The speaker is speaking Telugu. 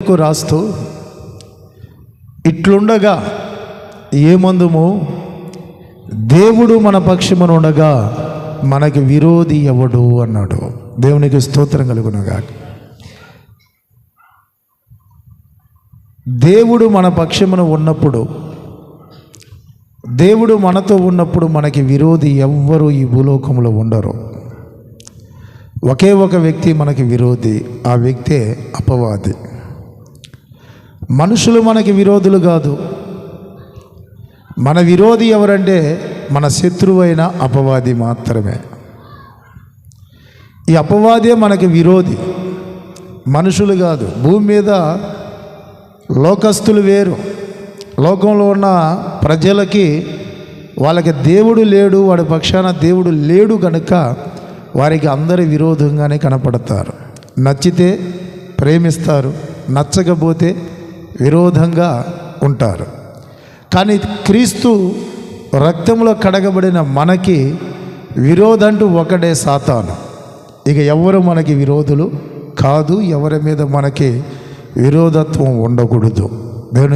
కొరింథీయులకు రాస్తూ ఇట్లుండగా ఏమందుము, దేవుడు మన పక్షమున ఉండగా మనకి విరోధి ఎవడు అన్నాడు. దేవునికి స్తోత్రం కలుగునుగా. దేవుడు మన పక్షమున ఉన్నప్పుడు, దేవుడు మనతో ఉన్నప్పుడు మనకి విరోధి ఎవ్వరూ ఈ భూలోకంలో ఉండరు. ఒకే ఒక వ్యక్తి మనకి విరోధి, ఆ వ్యక్తే అపవాది. మనుషులు మనకి విరోధులు కాదు. మన విరోధి ఎవరంటే మన శత్రువైన అపవాది మాత్రమే. ఈ అపవాదే మనకి విరోధి, మనుషులు కాదు. భూమి మీద లోకస్తులు వేరు. లోకంలో ఉన్న ప్రజలకి వాళ్ళకి దేవుడు లేడు, వాడి పక్షాన దేవుడు లేడు కనుక వారికి అందరి విరోధంగానే కనపడతారు. నచ్చితే ప్రేమిస్తారు, నచ్చకపోతే విరోధంగా ఉంటారు. కానీ క్రీస్తు రక్తంలో కడగబడిన మనకి విరోధంటూ ఒకడే, సాతాను. ఇక ఎవరు మనకి విరోధులు కాదు, ఎవరి మీద మనకి విరోధత్వం ఉండకూడదు.